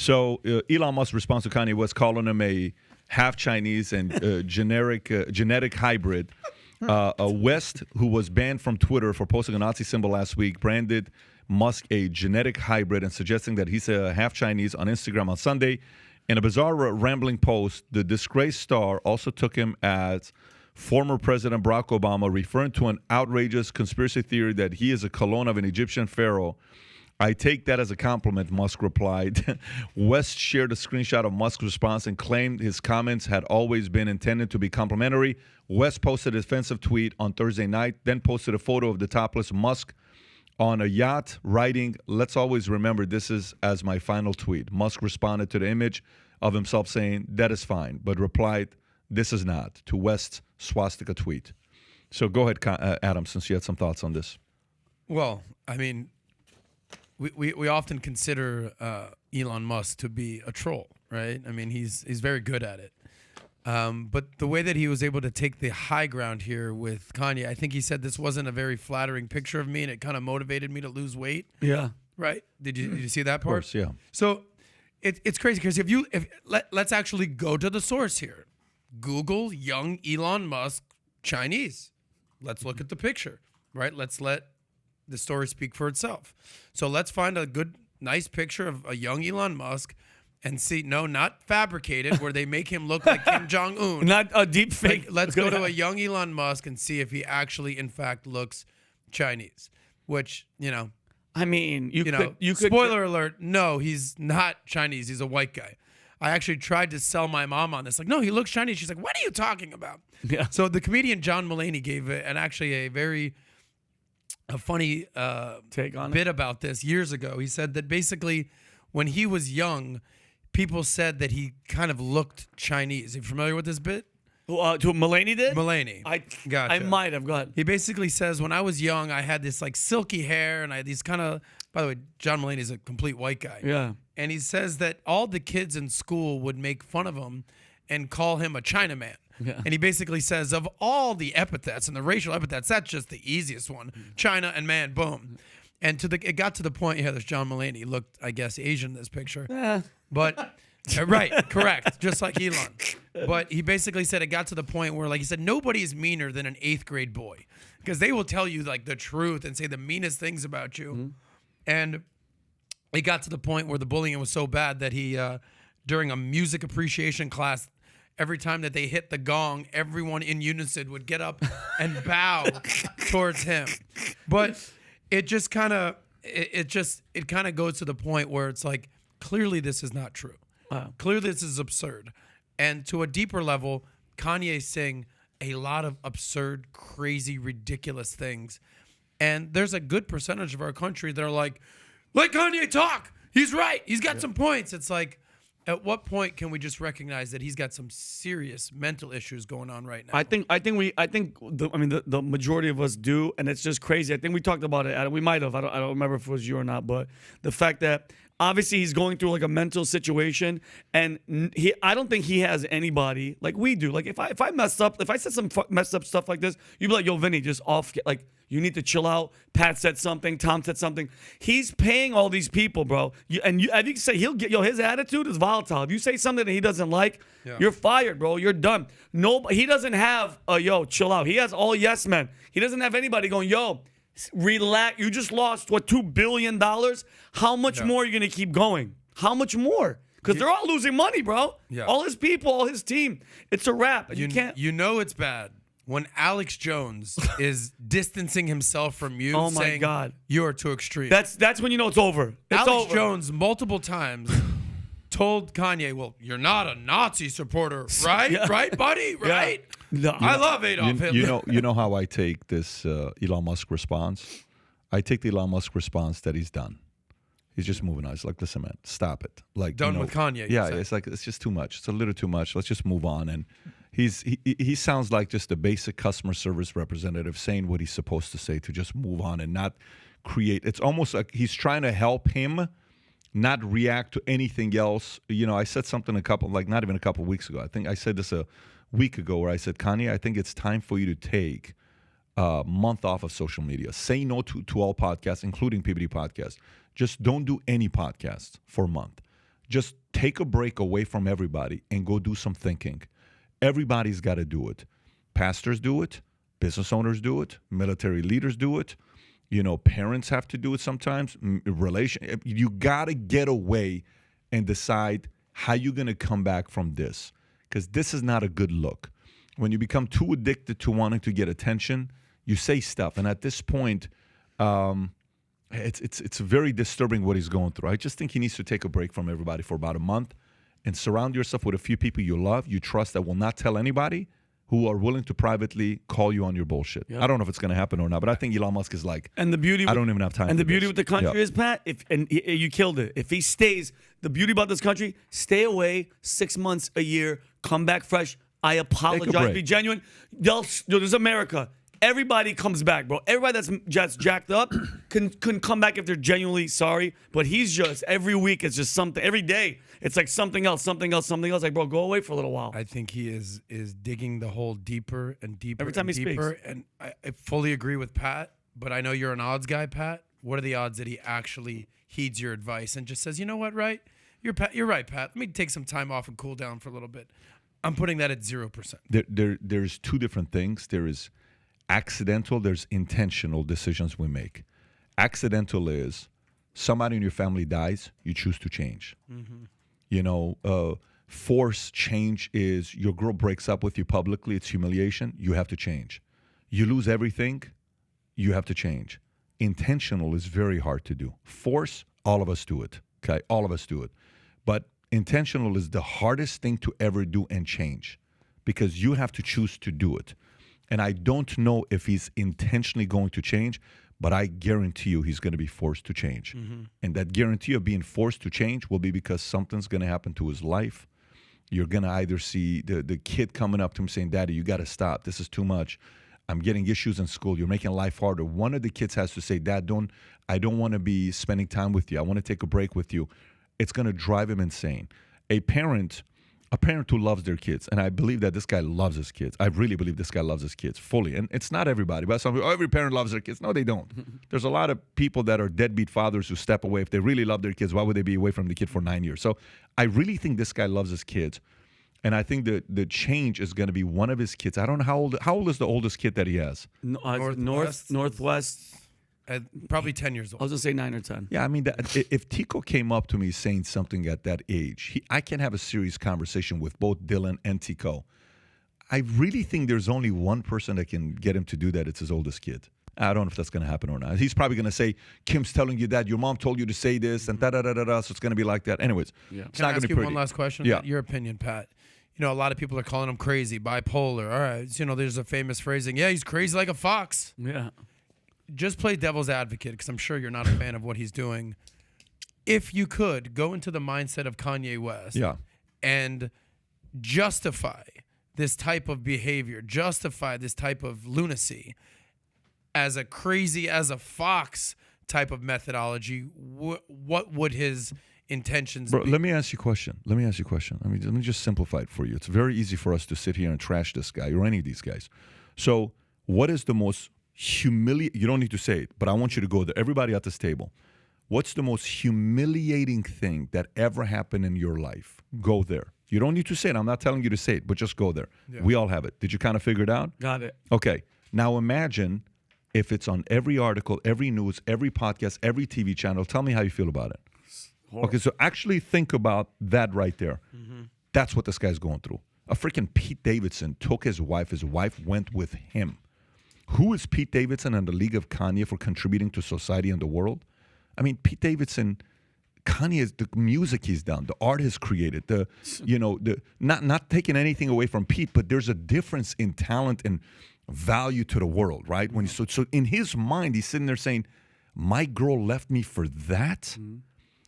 So Elon Musk responds to Kanye West calling him a half Chinese and genetic hybrid. West, who was banned from Twitter for posting a Nazi symbol last week, branded Musk a genetic hybrid and suggesting that he's a half Chinese on Instagram on Sunday. In a bizarre rambling post, the disgraced star also took him as former President Barack Obama, referring to an outrageous conspiracy theory that he is a clone of an Egyptian pharaoh. I take that as a compliment, Musk replied. West shared a screenshot of Musk's response and claimed his comments had always been intended to be complimentary. West posted a defensive tweet on Thursday night, then posted a photo of the topless Musk on a yacht, writing, "Let's always remember this is as my final tweet." Musk responded to the image of himself saying, "That is fine," but replied, "This is not," to West's swastika tweet. So go ahead, Adam, since you had some thoughts on this. Well, I mean, we often consider Elon Musk to be a troll, right? I mean, he's very good at it. But the way that he was able to take the high ground here with Kanye, I think he said this wasn't a very flattering picture of me, and it kind of motivated me to lose weight. Yeah. Right? Did you see that part? Of course, yeah. So it's crazy because let's actually go to the source here. Google young Elon Musk Chinese. Let's look at the picture, right? Let's let the story speak for itself. So let's find a good, nice picture of a young Elon Musk and see, no, not fabricated, where they make him look like Kim Jong-un. Not a deep fake. Let's go to a young Elon Musk and see if he actually, in fact, looks Chinese, which, I mean, you could. Spoiler alert, no, he's not Chinese. He's a white guy. I actually tried to sell my mom on this. Like, no, he looks Chinese. She's like, what are you talking about? Yeah. So the comedian John Mulaney gave a funny take on bit about this years ago. He said that basically when he was young, people said that he kind of looked Chinese. Are you familiar with this bit? To Mulaney did? Mulaney. I might have. Go ahead. He basically says, when I was young, I had this like silky hair and I had these kind of, by the way, John Mulaney is a complete white guy. Yeah. And he says that all the kids in school would make fun of him and call him a Chinaman. Yeah. And he basically says, of all the epithets and the racial epithets, that's just the easiest one. China and man, boom. And it got to the point, there's John Mulaney. He looked, I guess, Asian in this picture. But, right, correct, just like Elon. But he basically said it got to the point where, like he said, nobody is meaner than an 8th grade boy. Because they will tell you, like, the truth and say the meanest things about you. Mm-hmm. And it got to the point where the bullying was so bad that he, during a music appreciation class, every time that they hit the gong, everyone in unison would get up and bow towards him. But it just kind of, it kind of goes to the point where it's like, clearly this is not true. Wow. Clearly this is absurd. And to a deeper level, Kanye's saying a lot of absurd, crazy, ridiculous things. And there's a good percentage of our country that are like, let Kanye talk. He's right. He's got some points. It's like, at what point can we just recognize that he's got some serious mental issues going on right now? I think the majority of us do, and it's just crazy. I think we talked about it. We might have. I don't remember if it was you or not, but the fact that obviously he's going through like a mental situation, and I don't think he has anybody like we do. Like if I messed up, if I said some messed up stuff like this, you'd be like, "Yo, Vinny, just off. Like you need to chill out." Pat said something. Tom said something. He's paying all these people, bro. I think you say he'll get his attitude is volatile. If you say something that he doesn't like, you're fired, bro. You're done. He doesn't have chill out. He has all yes men. He doesn't have anybody going, yo, relax. You just lost $2 billion. How much more are you gonna keep going? How much more? Because they're all losing money, bro. Yeah. All his people, all his team. It's a wrap. You can't. You know it's bad when Alex Jones is distancing himself from you. Oh my saying, God, you're too extreme. That's when you know it's over. Alex Jones multiple times told Kanye, "Well, you're not a Nazi supporter, right? Yeah. Right, buddy? Right? Yeah. No, I love Adolf Hitler." You know how I take this Elon Musk response? I take the Elon Musk response that he's done. He's just moving on. It's like, listen, man, stop it. Like done with Kanye. Yeah, it's like it's just too much. It's a little too much. Let's just move on. And he sounds like just a basic customer service representative saying what he's supposed to say to just move on and not create. It's almost like he's trying to help him not react to anything else. I said something not even a couple of weeks ago. I think I said this a week ago where I said, Kanye, I think it's time for you to take a month off of social media. Say no to all podcasts, including PBD podcasts. Just don't do any podcasts for a month. just take a break away from everybody and go do some thinking. Everybody's got to do it. Pastors do it. Business owners do it. Military leaders do it. Parents have to do it sometimes. You got to get away and decide how you're going to come back from this, because this is not a good look. When you become too addicted to wanting to get attention, you say stuff. And at this point, it's very disturbing what he's going through. I just think he needs to take a break from everybody for about a month and surround yourself with a few people you love, you trust, that will not tell anybody, who are willing to privately call you on your bullshit. Yep. I don't know if it's going to happen or not, but I think Elon Musk is like, and the beauty, I don't even have time. And the beauty this. with the country is, Pat, you killed it. If he stays, the beauty about this country, stay away 6 months, a year, come back fresh. I apologize. Be genuine. This is America. Everybody comes back, bro. Everybody that's jacked up can come back if they're genuinely sorry. But he's just, every week it's just something. Every day it's like something else. Like, bro, go away for a little while. I think he is digging the hole deeper and deeper. Every time he speaks. And I fully agree with Pat. But I know you're an odds guy, Pat. What are the odds that he actually heeds your advice and just says, you know what, right? You're right, Pat. Let me take some time off and cool down for a little bit. I'm putting that at 0%. There's two different things. There is accidental, there's intentional decisions we make. Accidental is somebody in your family dies, you choose to change. Mm-hmm. Forced change is your girl breaks up with you publicly, it's humiliation, you have to change. You lose everything, you have to change. Intentional is very hard to do. Force, all of us do it, okay? All of us do it. But intentional is the hardest thing to ever do and change, because you have to choose to do it. And I don't know if he's intentionally going to change, but I guarantee you he's going to be forced to change. Mm-hmm. And that guarantee of being forced to change will be because something's going to happen to his life. You're going to either see the kid coming up to him saying, Daddy, you got to stop. This is too much. I'm getting issues in school. You're making life harder. One of the kids has to say, Dad, I don't want to be spending time with you. I want to take a break with you. It's going to drive him insane. A parent who loves their kids, and I believe that this guy loves his kids. I really believe this guy loves his kids fully. And it's not everybody, but every parent loves their kids. No, they don't. There's a lot of people that are deadbeat fathers who step away. If they really love their kids, why would they be away from the kid for 9 years? So I really think this guy loves his kids. And I think the change is going to be one of his kids. I don't know how old is the oldest kid that he has? Northwest. Probably 10 years old. I was going to say 9 or 10. Yeah, I mean, if Tico came up to me saying something at that age, I can have a serious conversation with both Dylan and Tico. I really think there's only one person that can get him to do that. It's his oldest kid. I don't know if that's going to happen or not. He's probably going to say, Kim's telling you that, your mom told you to say this, and da-da-da-da-da, so it's going to be like that. Anyways, it's not going to be pretty. Can I ask you one last question? Yeah. Your opinion, Pat. A lot of people are calling him crazy, bipolar. All right, there's a famous phrasing, yeah, he's crazy like a fox. Yeah. Just play devil's advocate, because I'm sure you're not a fan of what he's doing. If you could go into the mindset of Kanye West and justify this type of behavior, justify this type of lunacy as a crazy as a fox type of methodology, what would his intentions be? Let me ask you a question. Let me just simplify it for you. It's very easy for us to sit here and trash this guy or any of these guys. So what is the most humiliating, you don't need to say it, but I want you to go there. Everybody at this table. What's the most humiliating thing that ever happened in your life? Go there. You don't need to say it. I'm not telling you to say it, but just go there. Yeah. We all have it. Did you kind of figure it out? Got it. Okay. Now imagine if it's on every article, every news, every podcast, every TV channel. Tell me how you feel about it. Horrible. Okay, so actually think about that right there. Mm-hmm. That's what this guy's going through. A freaking Pete Davidson took his wife. His wife went with him. Who is Pete Davidson and the League of Kanye for contributing to society and the world? I mean, Pete Davidson, Kanye is the music he's done, the art he's created, not taking anything away from Pete, but there's a difference in talent and value to the world, right? When so in his mind, he's sitting there saying, "My girl left me for that." Mm-hmm.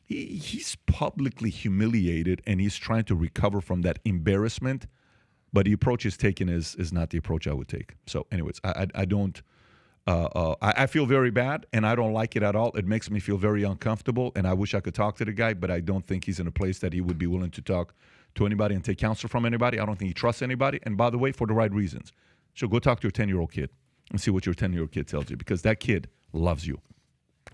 He's publicly humiliated, and he's trying to recover from that embarrassment. But the approach he's taken is not the approach I would take. So, anyways, I feel very bad, and I don't like it at all. It makes me feel very uncomfortable, and I wish I could talk to the guy, but I don't think he's in a place that he would be willing to talk to anybody and take counsel from anybody. I don't think he trusts anybody, and by the way, for the right reasons. So go talk to your 10-year-old kid and see what your 10-year-old kid tells you, because that kid loves you.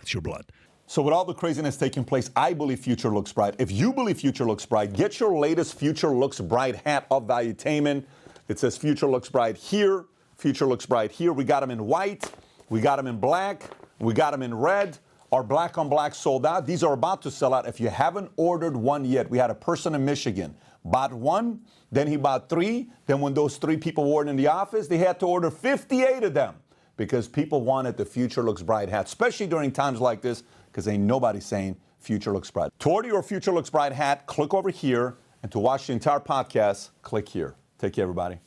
It's your blood. So with all the craziness taking place, I believe future looks bright. If you believe future looks bright, get your latest Future Looks Bright hat of Valuetainment. It says Future Looks Bright here, Future Looks Bright here. We got them in white, we got them in black, we got them in red. Our black on black sold out. These are about to sell out. If you haven't ordered one yet, we had a person in Michigan, bought one, then he bought 3. Then when those 3 people were in the office, they had to order 58 of them because people wanted the Future Looks Bright hat, especially during times like this, because ain't nobody saying Future Looks Bright. To order your Future Looks Bright hat, click over here. And to watch the entire podcast, click here. Take care, everybody.